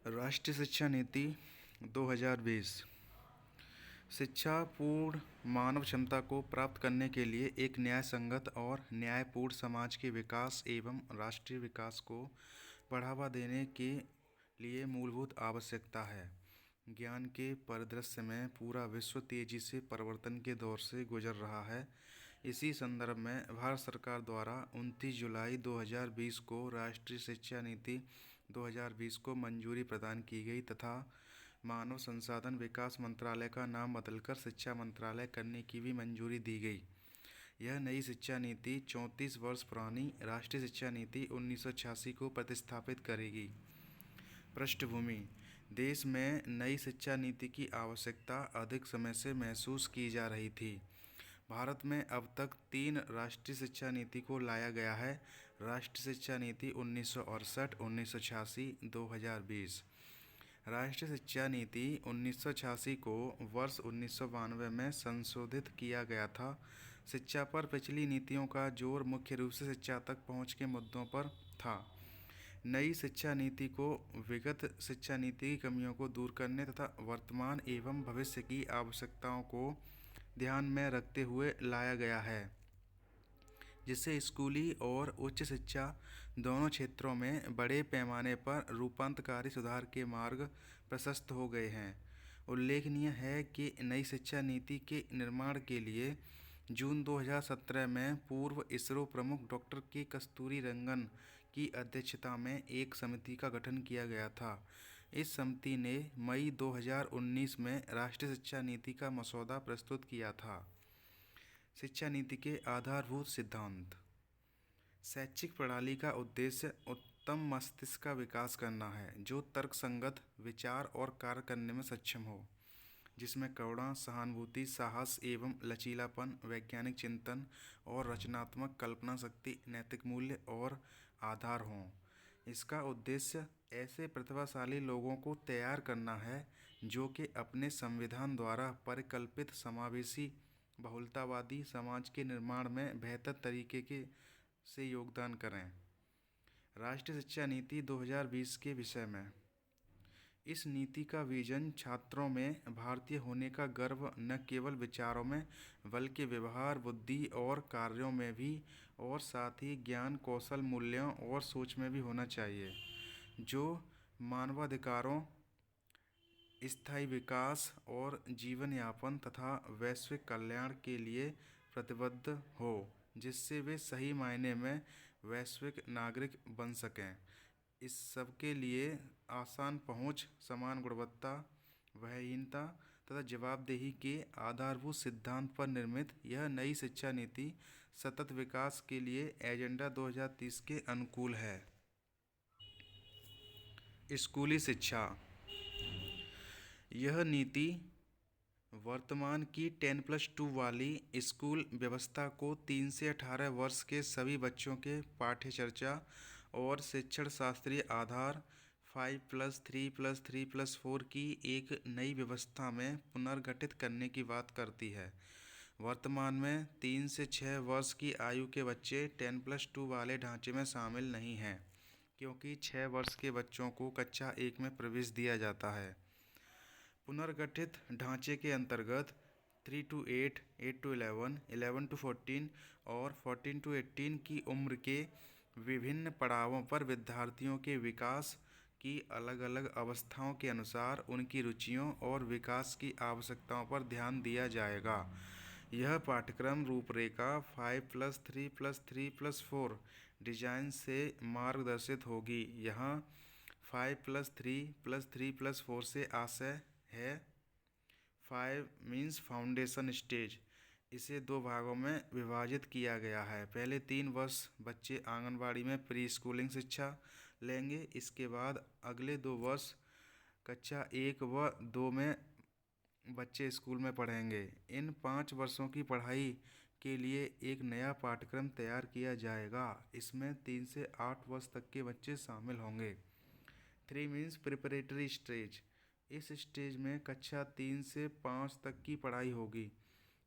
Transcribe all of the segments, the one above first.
राष्ट्रीय शिक्षा नीति 2020 शिक्षा पूर्ण मानव क्षमता को प्राप्त करने के लिए एक न्याय संगत और न्यायपूर्ण समाज के विकास एवं राष्ट्रीय विकास को बढ़ावा देने के लिए मूलभूत आवश्यकता है। ज्ञान के परिदृश्य में पूरा विश्व तेजी से परिवर्तन के दौर से गुजर रहा है। इसी संदर्भ में भारत सरकार द्वारा 29 जुलाई 2020 को राष्ट्रीय शिक्षा नीति 2020 को मंजूरी प्रदान की गई तथा मानव संसाधन विकास मंत्रालय का नाम बदलकर शिक्षा मंत्रालय करने की भी मंजूरी दी गई। यह नई शिक्षा नीति 34 वर्ष पुरानी राष्ट्रीय शिक्षा नीति 1986 को प्रतिस्थापित करेगी। पृष्ठभूमि: देश में नई शिक्षा नीति की आवश्यकता अधिक समय से महसूस की जा रही थी। भारत में अब तक 3 राष्ट्रीय शिक्षा नीति को लाया गया है। राष्ट्रीय शिक्षा नीति 1968, 1986, 2020। राष्ट्रीय शिक्षा नीति 1986 को वर्ष 1992 में संशोधित किया गया था। शिक्षा पर पिछली नीतियों का जोर मुख्य रूप से शिक्षा तक पहुंच के मुद्दों पर था। नई शिक्षा नीति को विगत शिक्षा नीति की कमियों को दूर करने तथा वर्तमान एवं भविष्य की आवश्यकताओं को ध्यान में रखते हुए लाया गया है, जिससे स्कूली और उच्च शिक्षा दोनों क्षेत्रों में बड़े पैमाने पर रूपांतरकारी सुधार के मार्ग प्रशस्त हो गए हैं। उल्लेखनीय है कि नई शिक्षा नीति के निर्माण के लिए जून 2017 में पूर्व इसरो प्रमुख डॉक्टर के कस्तूरी रंगन की अध्यक्षता में एक समिति का गठन किया गया था। इस समिति ने मई 2019 में राष्ट्रीय शिक्षा नीति का मसौदा प्रस्तुत किया था। शिक्षा नीति के आधारभूत सिद्धांत: शैक्षिक प्रणाली का उद्देश्य उत्तम मस्तिष्क का विकास करना है, जो तर्कसंगत विचार और कार्य करने में सक्षम हो, जिसमें करुणा, सहानुभूति, साहस एवं लचीलापन, वैज्ञानिक चिंतन और रचनात्मक कल्पना शक्ति, नैतिक मूल्य और आधार हों। इसका उद्देश्य ऐसे प्रतिभाशाली लोगों को तैयार करना है जो कि अपने संविधान द्वारा परिकल्पित समावेशी बहुलतावादी समाज के निर्माण में बेहतर तरीके से योगदान करें। राष्ट्रीय शिक्षा नीति 2020 के विषय में: इस नीति का विजन छात्रों में भारतीय होने का गर्व न केवल विचारों में बल्कि व्यवहार, बुद्धि और कार्यों में भी, और साथ ही ज्ञान, कौशल, मूल्यों और सोच में भी होना चाहिए, जो मानवाधिकारों, स्थायी विकास और जीवन यापन तथा वैश्विक कल्याण के लिए प्रतिबद्ध हो, जिससे वे सही मायने में वैश्विक नागरिक बन सकें। इस सब के लिए आसान पहुंच, समान गुणवत्ता, भयहीनता तथा जवाबदेही के आधारभूत सिद्धांत पर निर्मित यह नई शिक्षा नीति सतत विकास के लिए एजेंडा 2030 के अनुकूल है। स्कूली शिक्षा: यह नीति वर्तमान की 10+2 वाली स्कूल व्यवस्था को 3 से 18 वर्ष के सभी बच्चों के पाठ्यचर्या और शिक्षण शास्त्रीय आधार 5+3+3+4 की एक नई व्यवस्था में पुनर्गठित करने की बात करती है। वर्तमान में 3 से 6 वर्ष की आयु के बच्चे 10+2 वाले ढांचे में शामिल नहीं हैं, क्योंकि 6 वर्ष के बच्चों को कक्षा 1 में प्रवेश दिया जाता है। पुनर्गठित ढांचे के अंतर्गत 3 to 8, 8 to 11, 11 to 14 और 14 to 18 की उम्र के विभिन्न पड़ावों पर विद्यार्थियों के विकास की अलग अलग अवस्थाओं के अनुसार उनकी रुचियों और विकास की आवश्यकताओं पर ध्यान दिया जाएगा। यह पाठ्यक्रम रूपरेखा 5+3+3+4 डिजाइन से मार्गदर्शित होगी। यहाँ 5+3+3+4 से आशय है 5 मीन्स फाउंडेशन स्टेज। इसे 2 भागों में विभाजित किया गया है। पहले 3 वर्ष बच्चे आंगनबाड़ी में प्री स्कूलिंग शिक्षा लेंगे। इसके बाद अगले 2 वर्ष कक्षा 1 व 2 में बच्चे स्कूल में पढ़ेंगे। इन 5 वर्षों की पढ़ाई के लिए एक नया पाठ्यक्रम तैयार किया जाएगा। इसमें 3 से 8 वर्ष तक के बच्चे शामिल होंगे। 3 मीन्स प्रिपरेटरी स्टेज। इस स्टेज में कक्षा 3 से 5 तक की पढ़ाई होगी।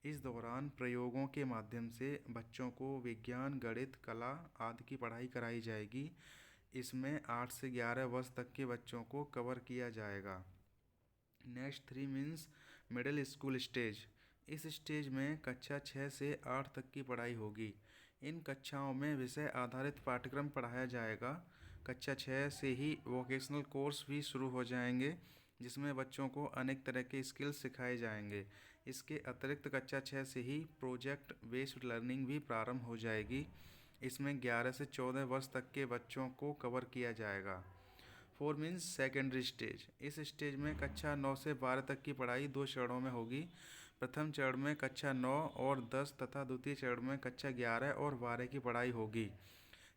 इस दौरान प्रयोगों के माध्यम से बच्चों को विज्ञान, गणित, कला आदि की पढ़ाई कराई जाएगी। इसमें 8 से 11 वर्ष तक के बच्चों को कवर किया जाएगा। Next 3 means middle school stage. इस स्टेज में कक्षा 6 से 8 तक की पढ़ाई होगी। इन कक्षाओं में विषय आधारित पाठ्यक्रम पढ़ाया जाएगा। कक्षा 6 से ही वोकेशनल कोर्स भी शुरू हो जाएंगे, जिसमें बच्चों को अनेक तरह के स्किल्स सिखाए जाएंगे। इसके अतिरिक्त कक्षा 6 से ही प्रोजेक्ट बेस्ड लर्निंग भी प्रारंभ हो जाएगी। इसमें 11 से 14 वर्ष तक के बच्चों को कवर किया जाएगा। 4 मीन्स सेकेंडरी स्टेज। इस स्टेज में कक्षा 9 से 12 तक की पढ़ाई 2 चरणों में होगी। प्रथम चरण में कक्षा 9 और 10 तथा द्वितीय चरण में कक्षा 11 और 12 की पढ़ाई होगी।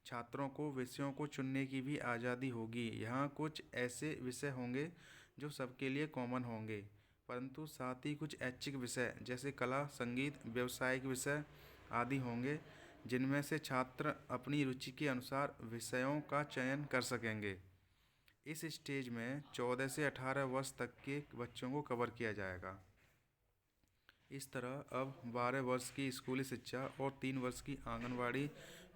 छात्रों को विषयों को चुनने की भी आज़ादी होगी। यहाँ कुछ ऐसे विषय होंगे जो सबके लिए कॉमन होंगे, परंतु साथ ही कुछ ऐच्छिक विषय जैसे कला, संगीत, व्यावसायिक विषय आदि होंगे, जिनमें से छात्र अपनी रुचि के अनुसार विषयों का चयन कर सकेंगे। इस स्टेज में 14 से 18 वर्ष तक के बच्चों को कवर किया जाएगा। इस तरह अब 12 वर्ष की स्कूली शिक्षा और 3 वर्ष की आंगनवाड़ी,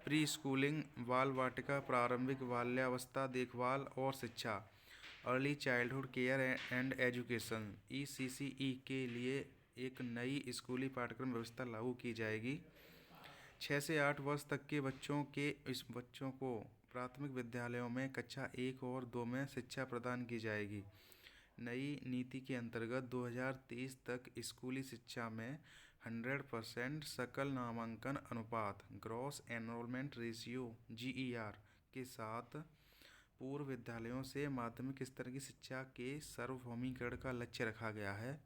प्री स्कूलिंग, बाल वाटिका, प्रारंभिक बाल्यावस्था देखभाल और शिक्षा, early childhood care and education ECCE के लिए एक नई स्कूली पाठ्यक्रम व्यवस्था लागू की जाएगी। 6 से 8 वर्ष तक के बच्चों को प्राथमिक विद्यालयों में कक्षा 1 और 2 में शिक्षा प्रदान की जाएगी। नई नीति के अंतर्गत 2023 तक स्कूली शिक्षा में 100% सकल नामांकन अनुपात ग्रॉस एनरोलमेंट रेशियो GER के साथ पूर्व विद्यालयों से माध्यमिक स्तर की शिक्षा के सार्वभौमिकरण का लक्ष्य रखा गया है।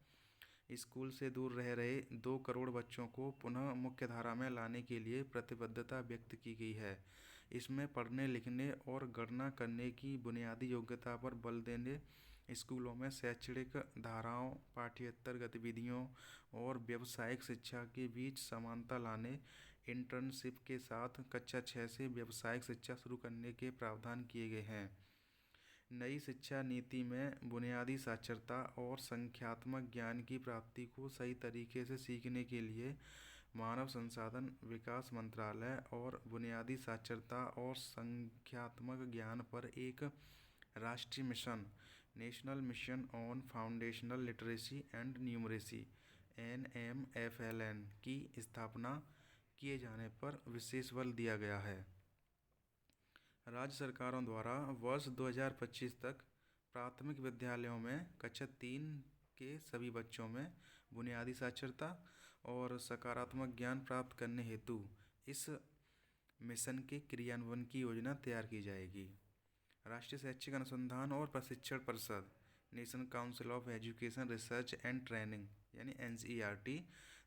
स्कूल से दूर रह रहे 2 करोड़ बच्चों को पुनः मुख्यधारा में लाने के लिए प्रतिबद्धता व्यक्त की गई है। इसमें पढ़ने, लिखने और गणना करने की बुनियादी योग्यता पर बल देने, स्कूलों में शैक्षणिक धाराओं, पाठ्येतर गतिविधियों और व्यावसायिक शिक्षा के बीच समानता लाने, इंटर्नशिप के साथ कक्षा 6 से व्यावसायिक शिक्षा शुरू करने के प्रावधान किए गए हैं। नई शिक्षा नीति में बुनियादी साक्षरता और संख्यात्मक ज्ञान की प्राप्ति को सही तरीके से सीखने के लिए मानव संसाधन विकास मंत्रालय और बुनियादी साक्षरता और संख्यात्मक ज्ञान पर एक राष्ट्रीय mission, national mission on foundational literacy and numeracy NMFLN की स्थापना किए जाने पर विशेष बल दिया गया है। राज्य सरकारों द्वारा वर्ष 2025 तक प्राथमिक विद्यालयों में कक्षा 3 के सभी बच्चों में बुनियादी साक्षरता और सकारात्मक ज्ञान प्राप्त करने हेतु इस मिशन के क्रियान्वयन की योजना तैयार की जाएगी। राष्ट्रीय शैक्षिक अनुसंधान और प्रशिक्षण परिषद, national council of education research and training यानी NCERT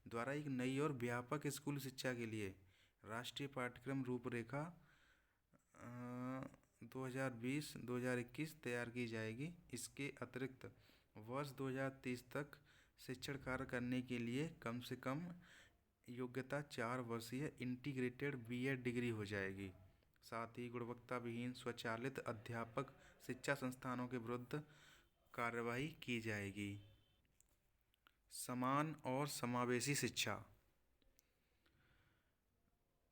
द्वारा एक नई और व्यापक स्कूल शिक्षा के लिए राष्ट्रीय पाठ्यक्रम रूपरेखा 2020-2021 तैयार की जाएगी। इसके अतिरिक्त वर्ष 2030 तक शिक्षण कार्य करने के लिए कम से कम योग्यता 4 वर्षीय इंटीग्रेटेड BEd डिग्री हो जाएगी। साथ ही गुणवत्ता विहीन स्वचालित अध्यापक शिक्षा संस्थानों के विरुद्ध कार्रवाई की जाएगी। समान और समावेशी शिक्षा।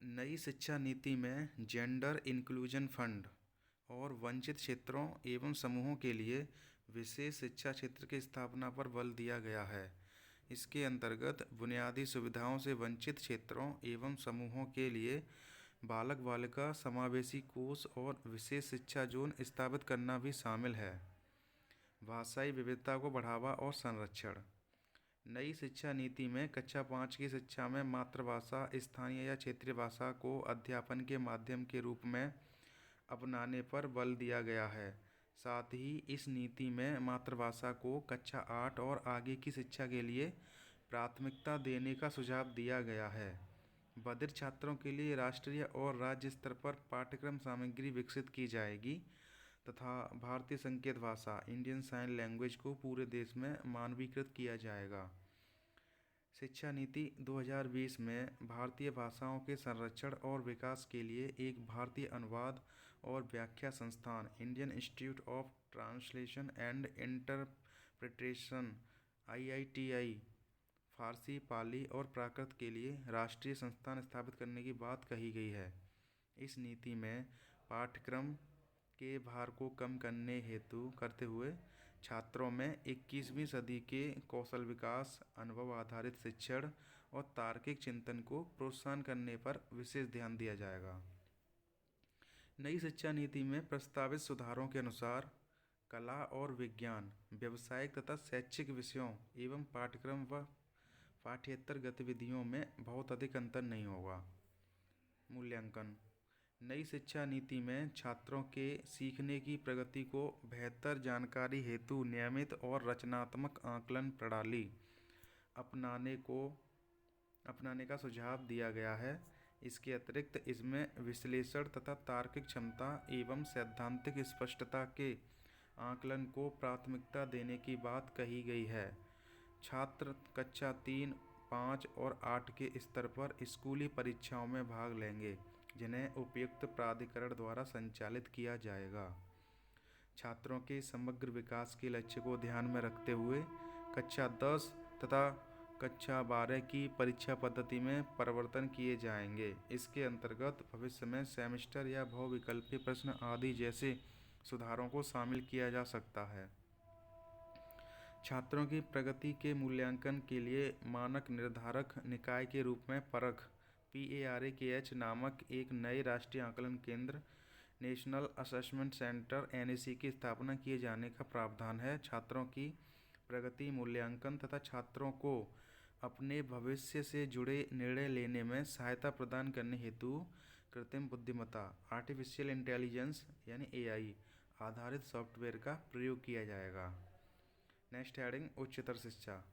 नई शिक्षा नीति में जेंडर इंक्लूजन फंड और वंचित क्षेत्रों एवं समूहों के लिए विशेष शिक्षा क्षेत्र की स्थापना पर बल दिया गया है। इसके अंतर्गत बुनियादी सुविधाओं से वंचित क्षेत्रों एवं समूहों के लिए बालक बालिका समावेशी कोष और विशेष शिक्षा जोन स्थापित करना भी शामिल है। भाषाई विविधता को बढ़ावा और संरक्षण। नई शिक्षा नीति में कक्षा 5 की शिक्षा में मातृभाषा, स्थानीय या क्षेत्रीय भाषा को अध्यापन के माध्यम के रूप में अपनाने पर बल दिया गया है। साथ ही इस नीति में मातृभाषा को कक्षा 8 और आगे की शिक्षा के लिए प्राथमिकता देने का सुझाव दिया गया है। बधिर छात्रों के लिए राष्ट्रीय और राज्य स्तर पर पाठ्यक्रम सामग्री विकसित की जाएगी तथा भारतीय संकेत भाषा इंडियन साइन लैंग्वेज को पूरे देश में मानवीकृत किया जाएगा। शिक्षा नीति 2020 में भारतीय भाषाओं के संरक्षण और विकास के लिए एक भारतीय अनुवाद और व्याख्या संस्थान Indian institute of translation and interpretation IITI फारसी, पाली और प्राकृत के लिए राष्ट्रीय संस्थान स्थापित करने की बात कही गई है। इस नीति में पाठ्यक्रम के भार को कम करने हेतु करते हुए छात्रों में 21वीं सदी के कौशल विकास, अनुभव आधारित शिक्षण और तार्किक चिंतन को प्रोत्साहन करने पर विशेष ध्यान दिया जाएगा। नई शिक्षा नीति में प्रस्तावित सुधारों के अनुसार कला और विज्ञान, व्यावसायिक तथा शैक्षिक विषयों एवं पाठ्यक्रम व पाठ्येतर गतिविधियों में बहुत अधिक अंतर नहीं होगा। मूल्यांकन। नई शिक्षा नीति में छात्रों के सीखने की प्रगति को बेहतर जानकारी हेतु नियमित और रचनात्मक आकलन प्रणाली अपनाने का सुझाव दिया गया है। इसके अतिरिक्त इसमें विश्लेषण तथा तार्किक क्षमता एवं सैद्धांतिक स्पष्टता के आकलन को प्राथमिकता देने की बात कही गई है। छात्र कक्षा 3, 5 और 8 के स्तर पर स्कूली परीक्षाओं में भाग लेंगे, जिन्हें उपयुक्त प्राधिकरण द्वारा संचालित किया जाएगा। छात्रों के समग्र विकास के लक्ष्य को ध्यान में रखते हुए कक्षा 10 तथा कक्षा 12 की परीक्षा पद्धति में परिवर्तन किए जाएंगे। इसके अंतर्गत भविष्य में सेमेस्टर या बहुविकल्पीय प्रश्न आदि जैसे सुधारों को शामिल किया जा सकता है। छात्रों की प्रगति के मूल्यांकन के लिए मानक निर्धारक निकाय के रूप में परख PARAKH नामक एक नए राष्ट्रीय आकलन केंद्र नेशनल असेसमेंट सेंटर NAC की स्थापना किए जाने का प्रावधान है। छात्रों की प्रगति मूल्यांकन तथा छात्रों को अपने भविष्य से जुड़े निर्णय लेने में सहायता प्रदान करने हेतु कृत्रिम बुद्धिमत्ता आर्टिफिशियल इंटेलिजेंस यानी AI आधारित सॉफ्टवेयर का प्रयोग किया जाएगा। नेक्स्ट हेडिंग उच्चतर शिक्षा।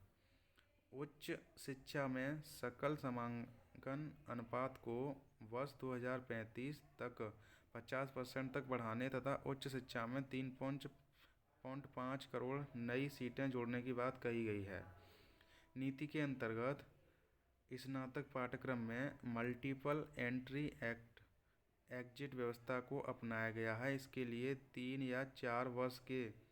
उच्च शिक्षा में सकल समांकन अनुपात को वर्ष 2035 तक 50% तक बढ़ाने तथा उच्च शिक्षा में 3.5 करोड़ नई सीटें जोड़ने की बात कही गई है। नीति के अंतर्गत स्नातक पाठ्यक्रम में मल्टीपल एंट्री एग्जिट व्यवस्था को अपनाया गया है। इसके लिए 3 या 4 वर्ष के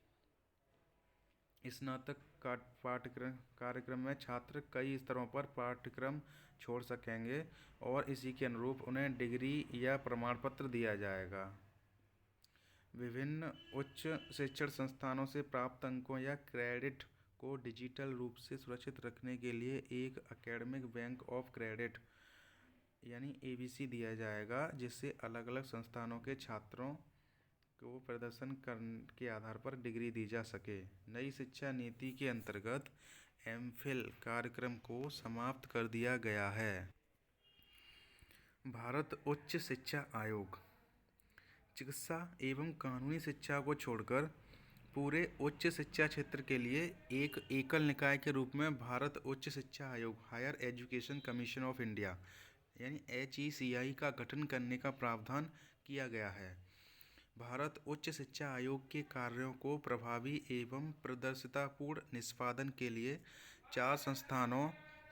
स्नातक कार्यक्रम में छात्र कई स्तरों पर पाठ्यक्रम छोड़ सकेंगे और इसी के अनुरूप उन्हें डिग्री या प्रमाण पत्र दिया जाएगा। विभिन्न उच्च शिक्षण संस्थानों से प्राप्त अंकों या क्रेडिट को डिजिटल रूप से सुरक्षित रखने के लिए एक एकेडमिक बैंक ऑफ क्रेडिट यानी ABC दिया जाएगा, जिससे अलग अलग संस्थानों के छात्रों को प्रदर्शन के आधार पर डिग्री दी जा सके। नई शिक्षा नीति के अंतर्गत MPhil कार्यक्रम को समाप्त कर दिया गया है। भारत उच्च शिक्षा आयोग चिकित्सा एवं कानूनी शिक्षा को छोड़कर पूरे उच्च शिक्षा क्षेत्र के लिए एक एकल निकाय के रूप में भारत उच्च शिक्षा आयोग higher education commission of India यानी HECI का गठन करने का प्रावधान किया गया है। भारत उच्च शिक्षा आयोग के कार्यों को प्रभावी एवं पारदर्शितापूर्ण निष्पादन के लिए 4 संस्थानों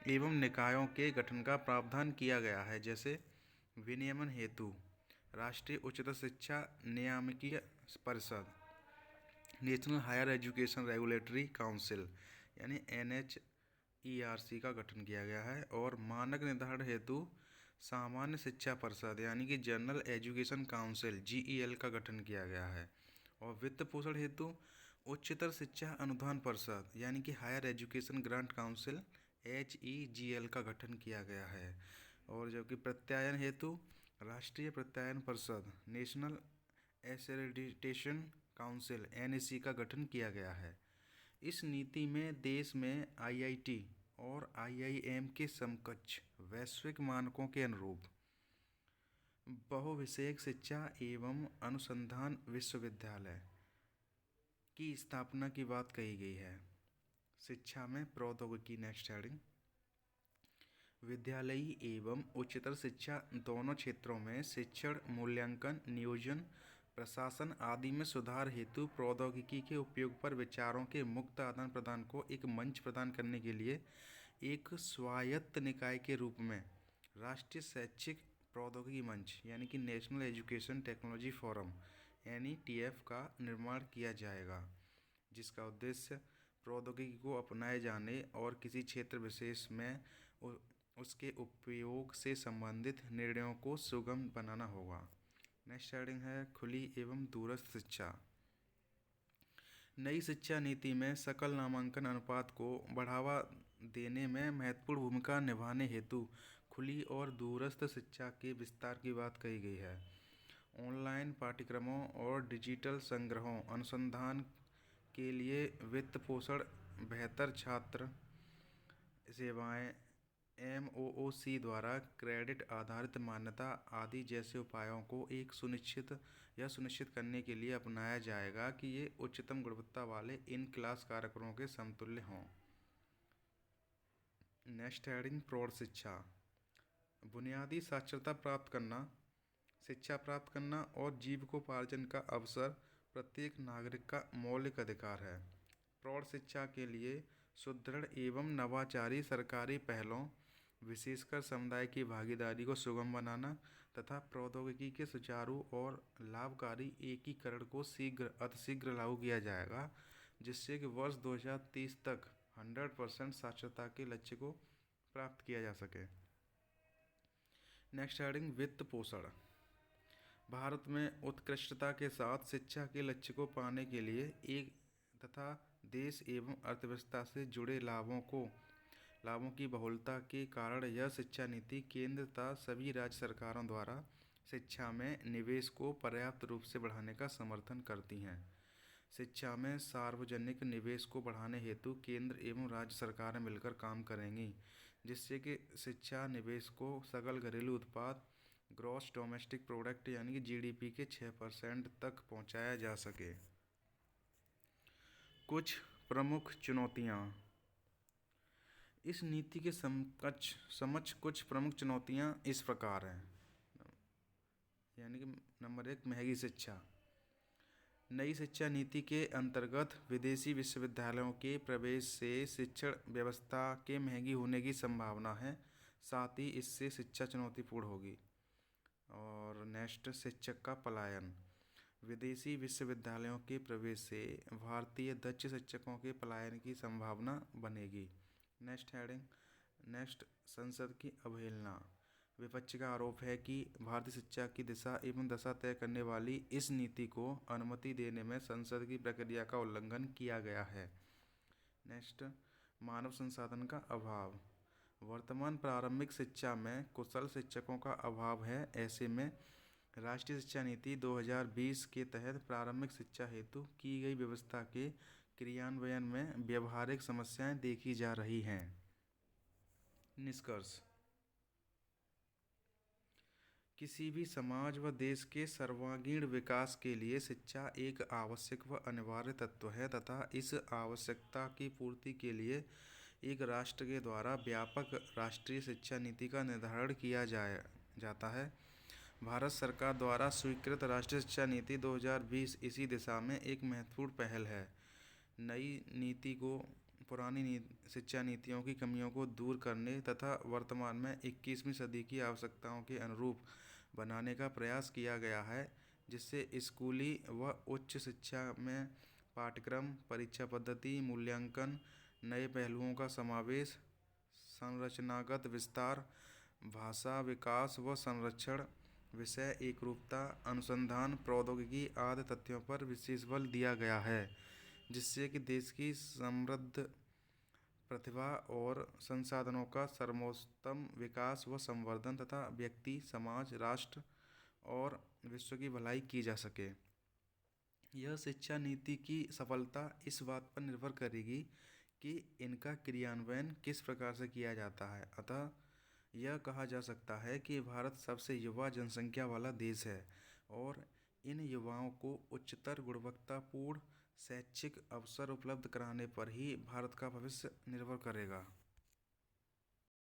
एवं निकायों के गठन का प्रावधान किया गया है, जैसे विनियमन हेतु राष्ट्रीय उच्चतर शिक्षा नियामकीय परिषद, national higher education regulatory council यानी NHERC का गठन किया गया है, और मानक निर्धारण हेतु सामान्य शिक्षा परिषद यानी कि जनरल एजुकेशन काउंसिल GEL का गठन किया गया है, और वित्त पोषण हेतु उच्चतर शिक्षा अनुदान परिषद यानी कि higher education grant council HEGL का गठन किया गया है, और जबकि प्रत्यायन हेतु राष्ट्रीय प्रत्यायन परिषद नेशनल एक्रेडिटेशन काउंसिल NAC का गठन किया गया है। इस नीति में देश में IIT और IIM के समकक्ष वैश्विक मानकों के अनुरूप बहुविषयक शिक्षा एवं अनुसंधान विश्वविद्यालय की स्थापना की बात कही गई है। शिक्षा में प्रौद्योगिकी नेक्स्ट हेडिंग। विद्यालयी एवं उच्चतर शिक्षा दोनों क्षेत्रों में शिक्षण, मूल्यांकन, नियोजन, प्रशासन आदि में सुधार हेतु प्रौद्योगिकी के उपयोग पर विचारों के मुक्त आदान प्रदान को एक मंच प्रदान करने के लिए एक स्वायत्त निकाय के रूप में राष्ट्रीय शैक्षिक प्रौद्योगिकी मंच यानी कि national education technology forum NETF का निर्माण किया जाएगा, जिसका उद्देश्य प्रौद्योगिकी को अपनाए जाने और किसी क्षेत्र विशेष में उसके उपयोग से संबंधित निर्णयों को सुगम बनाना होगा। नेक्स्ट हेडिंग है खुली एवं दूरस्थ शिक्षा। नई शिक्षा नीति में सकल नामांकन अनुपात को बढ़ावा देने में महत्वपूर्ण भूमिका निभाने हेतु खुली और दूरस्थ शिक्षा के विस्तार की बात कही गई है। ऑनलाइन पाठ्यक्रमों और डिजिटल संग्रहों अनुसंधान के लिए वित्त पोषण, बेहतर छात्र सेवाएं, MOOC द्वारा क्रेडिट आधारित मान्यता आदि जैसे उपायों को सुनिश्चित करने के लिए अपनाया जाएगा कि ये उच्चतम गुणवत्ता वाले इन क्लास कार्यक्रमों के समतुल्य हों। नेक्स्ट हेडिंग प्रौढ़ शिक्षा। बुनियादी साक्षरता प्राप्त करना, शिक्षा प्राप्त करना और जीविकोपार्जन का अवसर प्रत्येक नागरिक का मौलिक अधिकार है। प्रौढ़ शिक्षा के लिए सुदृढ़ एवं नवाचारी सरकारी पहलों, विशेषकर समुदाय की भागीदारी को सुगम बनाना तथा प्रौद्योगिकी के सुचारू और लाभकारी एकीकरण को अतिशीघ्र लागू किया जाएगा, जिससे कि वर्ष 2030 तक 100% साक्षरता के लक्ष्य को प्राप्त किया जा सके। नेक्स्ट हेडिंग वित्त पोषण। भारत में उत्कृष्टता के साथ शिक्षा के लक्ष्य को पाने के लिए एक तथा देश एवं अर्थव्यवस्था से जुड़े लाभों की बहुलता के कारण यह शिक्षा नीति केंद्र तथा सभी राज्य सरकारों द्वारा शिक्षा में निवेश को पर्याप्त रूप से बढ़ाने का समर्थन करती हैं। शिक्षा में सार्वजनिक निवेश को बढ़ाने हेतु केंद्र एवं राज्य सरकारें मिलकर काम करेंगी, जिससे कि शिक्षा निवेश को सकल घरेलू उत्पाद ग्रॉस डोमेस्टिक प्रोडक्ट यानी कि GDP के 6% तक पहुंचाया जा सके। कुछ प्रमुख चुनौतियां। इस नीति के समक्ष कुछ प्रमुख चुनौतियां इस प्रकार हैं, यानी कि नंबर 1 महंगी शिक्षा। नई शिक्षा नीति के अंतर्गत विदेशी विश्वविद्यालयों के प्रवेश से शिक्षण व्यवस्था के महंगी होने की संभावना है, साथ ही इससे शिक्षा चुनौतीपूर्ण होगी। और नेक्स्ट शिक्षक का पलायन। विदेशी विश्वविद्यालयों के प्रवेश से भारतीय दक्ष शिक्षकों के पलायन की संभावना बनेगी। नेक्स्ट हेडिंग नेक्स्ट संसद की अवहेलना। विपक्ष का आरोप है कि भारतीय शिक्षा की दिशा एवं दशा तय करने वाली इस नीति को अनुमति देने में संसद की प्रक्रिया का उल्लंघन किया गया है। नेक्स्ट मानव संसाधन का अभाव। वर्तमान प्रारंभिक शिक्षा में कुशल शिक्षकों का अभाव है। ऐसे में राष्ट्रीय शिक्षा नीति 2020 के तहत प्रारंभिक शिक्षा हेतु की गई व्यवस्था के क्रियान्वयन में व्यवहारिक समस्याएं देखी जा रही हैं। निष्कर्ष। किसी भी समाज व देश के सर्वांगीण विकास के लिए शिक्षा एक आवश्यक व अनिवार्य तत्व है तथा इस आवश्यकता की पूर्ति के लिए एक राष्ट्र के द्वारा व्यापक राष्ट्रीय शिक्षा नीति का निर्धारण किया जाता है। भारत सरकार द्वारा स्वीकृत राष्ट्रीय शिक्षा नीति 2020 इसी दिशा में एक महत्वपूर्ण पहल है। नई नीति को पुरानी शिक्षा नीतियों की कमियों को दूर करने तथा वर्तमान में 21वीं सदी की आवश्यकताओं के अनुरूप बनाने का प्रयास किया गया है, जिससे स्कूली व उच्च शिक्षा में पाठ्यक्रम, परीक्षा पद्धति, मूल्यांकन, नए पहलुओं का समावेश, संरचनागत विस्तार, भाषा विकास व संरक्षण, विषय एकरूपता, अनुसंधान, प्रौद्योगिकी आदि तथ्यों पर विशेष बल दिया गया है, जिससे कि देश की समृद्ध प्रतिभा और संसाधनों का सर्वोत्तम विकास व संवर्धन तथा व्यक्ति, समाज, राष्ट्र और विश्व की भलाई की जा सके। यह शिक्षा नीति की सफलता इस बात पर निर्भर करेगी कि इनका क्रियान्वयन किस प्रकार से किया जाता है। अतः यह कहा जा सकता है कि भारत सबसे युवा जनसंख्या वाला देश है और इन युवाओं को उच्चतर गुणवत्तापूर्ण शैक्षिक अवसर उपलब्ध कराने पर ही भारत का भविष्य निर्भर करेगा।